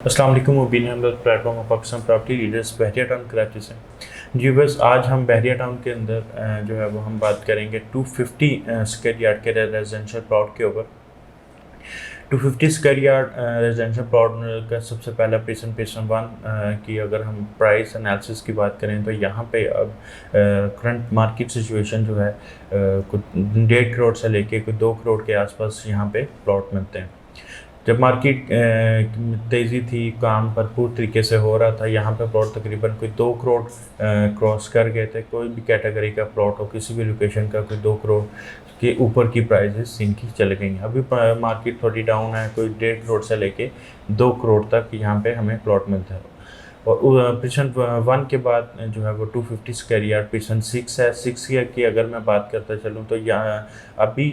अस्सलाम वालेकुम Mubeen Ahmed platform of Pakistan property leaders Bahria Town Karachi से। जी बस आज हम बहरिया टाउन के अंदर जो है वो हम बात करेंगे 250 स्क्वायर यार्ड के रेजिडेंशियल प्लॉट के ऊपर। 250 स्क्वायर यार्ड रेजिडेंशियल प्लॉट का सबसे पहला पेसन वन की अगर हम प्राइस एनालिसिस की बात करें तो यहाँ पे अब करंट मार्केट सिचुएशन जो है कुछ 1.5 करोड़ से लेके कुछ 2 करोड़ के आसपास यहाँ पे प्लॉट मिलते हैं। जब मार्केट तेज़ी थी, काम भरपूर तरीके से हो रहा था, यहाँ पे प्लॉट तकरीबन कोई 2 करोड़ क्रॉस कर गए थे। कोई भी कैटेगरी का प्लॉट हो, किसी भी लोकेशन का, कोई 2 करोड़ के ऊपर की प्राइसेस इनकी चले गई हैं। अभी मार्केट थोड़ी डाउन है, कोई 1.5 करोड़ से लेके 2 करोड़ तक यहाँ पे हमें प्लॉट मिलता है। और पेशेंट वन के बाद जो है वो 250 स्क्वायर यार्ड पेशेंट सिक्स है। सिक्स की अगर मैं बात करता चलूँ तो यहाँ अभी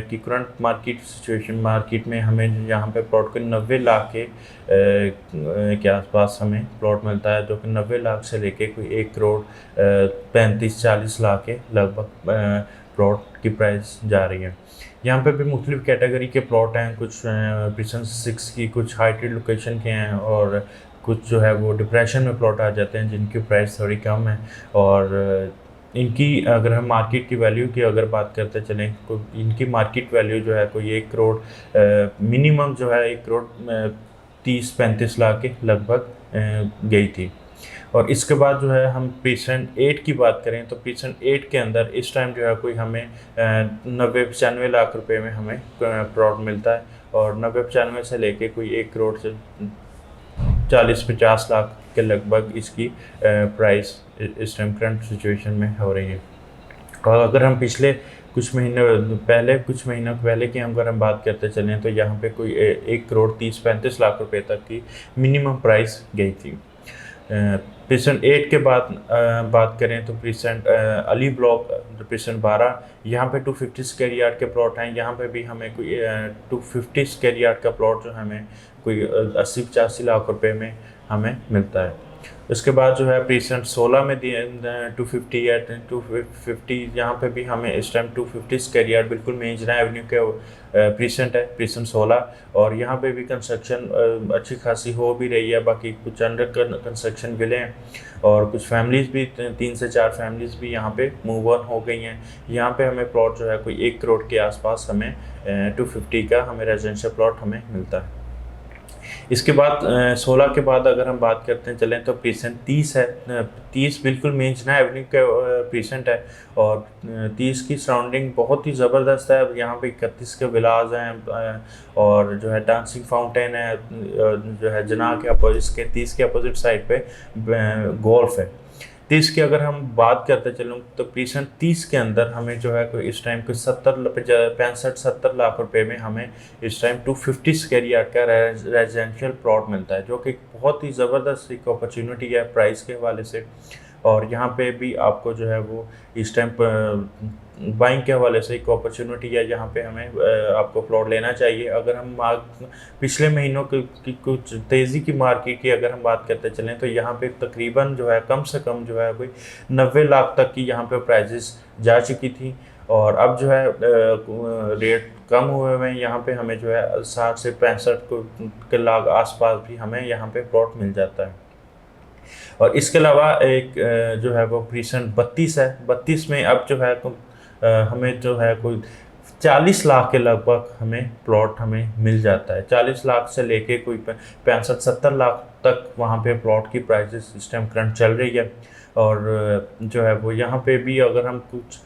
की करंट मार्केट सिचुएशन मार्केट में हमें यहाँ पे प्लॉट को 90 लाख के आसपास हमें प्लॉट मिलता है, जो कि 90 लाख से लेके कोई 1 करोड़ 35-40 लाख के लगभग प्लॉट की प्राइस जा रही है। यहाँ पे भी मुख्तलिफ कैटेगरी के प्लॉट हैं, कुछ पेशेंट सिक्स की, कुछ हाइटेड लोकेशन के हैं और कुछ जो है वो डिप्रेशन में प्लॉट आ जाते हैं जिनकी प्राइस थोड़ी कम है। और इनकी अगर हम मार्केट की वैल्यू की अगर बात करते चलें तो इनकी मार्केट वैल्यू जो है कोई 1 करोड़ मिनिमम जो है 1 करोड़ 30-35 लाख के लगभग गई थी। और इसके बाद जो है हम पेशेंट 8 की बात करें तो पेशेंट 8 के अंदर इस टाइम जो है कोई हमें 90-95 लाख रुपए में हमें प्लॉट मिलता है। और 90-95 से लेके कोई 1 करोड़ से 40-50 लाख के लगभग इसकी प्राइस इस टाइम करंट सिचुएशन में हो रही है। और अगर हम पिछले कुछ महीनों पहले की अगर हम बात करते चलें तो यहाँ पे कोई 1 करोड़ 30-35 लाख रुपए तक की मिनिमम प्राइस गई थी। पेशेंट 8 के बाद बात करें तो पेशेंट अली ब्लॉक पेशेंट 12 यहाँ पे 250 स्क्वायर यार्ड के प्लॉट हैं। यहाँ पे भी हमें कोई 250 स्क्वायर यार्ड का प्लॉट जो हमें कोई 80-85 लाख रुपए में हमें मिलता है। उसके बाद जो है पेशेंट 16 में 250 या 250 यहाँ पे भी हमें इस टाइम 250 स्क्वायर यार्ड बिल्कुल मेंजना एवेन्यू के पेशेंट है पेशेंट 16। और यहाँ पे भी कंस्ट्रक्शन अच्छी खासी हो भी रही है, बाकी कुछ अंडर कंस्ट्रक्शन विले हैं और कुछ फैमिलीज़ भी 3 से 4 फैमिलीज़ भी यहाँ पे मूव ऑन हो गई हैं। यहाँ पे हमें प्लॉट जो है कोई 1 करोड़ के आसपास हमें 250 का हमें रेजिडेंशियल प्लॉट हमें मिलता है। इसके बाद 16 के बाद अगर हम बात करते हैं चलें तो पेशेंट 30 है। 30 बिल्कुल मेंजना एवेन्यू का पेशेंट है और 30 की सराउंडिंग बहुत ही ज़बरदस्त है। यहाँ पे 31 के विलाज हैं और जो है डांसिंग फाउंटेन है, जो है जना के अपोजिट के 30 के अपोजिट साइड पे गोल्फ है। 30 की अगर हम बात करते चलूँ तो पेशेंट 30 के अंदर हमें जो है कोई इस टाइम कोई 65-70 लाख रुपए में हमें इस टाइम 250 स्क्वायर यार्ड का रेजिडेंशियल प्लॉट मिलता है, जो कि बहुत ही ज़बरदस्त एक अपॉर्चुनिटी है प्राइस के हवाले से। और यहाँ पे भी आपको जो है वो इस टाइम बाइंग के हवाले से एक अपॉर्चुनिटी है, जहाँ पे हमें आपको प्लॉट लेना चाहिए। अगर हम पिछले महीनों की कुछ तेज़ी की मार्केट की अगर हम बात करते चलें तो यहाँ पे तकरीबन जो है कम से कम जो है कोई 90 लाख तक की यहाँ पे प्राइजेस जा चुकी थी। और अब जो है रेट कम हुए हैं, यहाँ पे हमें जो है 60 से 65 के लाख आसपास भी हमें यहाँ पे प्लॉट मिल जाता है। और इसके अलावा एक जो है वो पेशेंट 32 है। 32 में अब जो है हमें जो है कोई 40 लाख के लगभग हमें प्लॉट हमें मिल जाता है। 40 लाख से लेके कोई 65-70 लाख तक वहाँ पे प्लॉट की प्राइसेस इस टाइम करंट चल रही है। और जो है वो यहाँ पे भी अगर हम कुछ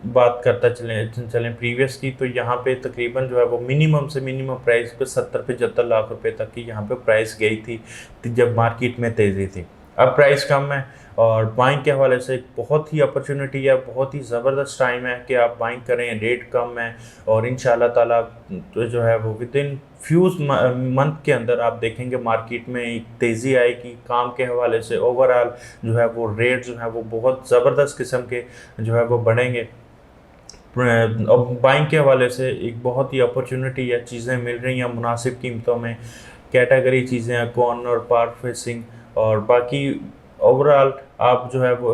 बात करता चलें प्रीवियस की तो यहाँ पे तकरीबन जो है वो मिनिमम से मिनिमम प्राइस पे 70-75 लाख रुपए तक की यहाँ पे प्राइस गई थी जब मार्केट में तेज़ी थी। अब प्राइस कम है और बाइंग के हवाले से बहुत ही अपॉर्चुनिटी है, बहुत ही ज़बरदस्त टाइम है कि आप बाइंग करें, रेट कम है और इंशाल्लाह ताला तो जो है वो विद इन फ्यूज मंथ के अंदर आप देखेंगे मार्केट में एक तेज़ी आएगी। काम के हवाले से ओवरऑल जो है वो रेट जो है वो बहुत ज़बरदस्त किस्म के जो है वो बढ़ेंगे। अब बाइंग के हवाले से एक बहुत ही अपॉर्चुनिटी है, चीज़ें मिल रही हैं मुनासिब कीमतों में, कैटेगरी चीज़ें हैं, कॉर्नर पार्क फेसिंग और बाकी ओवरऑल आप जो है वो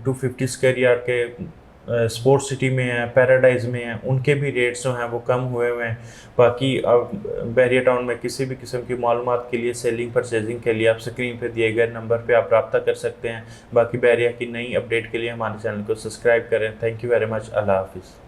250 स्क्वायर यार्ड के स्पोर्ट्स सिटी में है, पैराडाइज में है, उनके भी रेट्स जो हैं वो कम हुए हुए हैं। बाकी अब बैरिया टाउन में किसी भी किस्म की मालूमात के लिए, सेलिंग परचेजिंग के लिए आप स्क्रीन पे दिए गए नंबर पे आप रब्ता कर सकते हैं। बाकी बैरिया की नई अपडेट के लिए हमारे चैनल को सब्सक्राइब करें। Thank you very much. अल्लाह हाफिज़।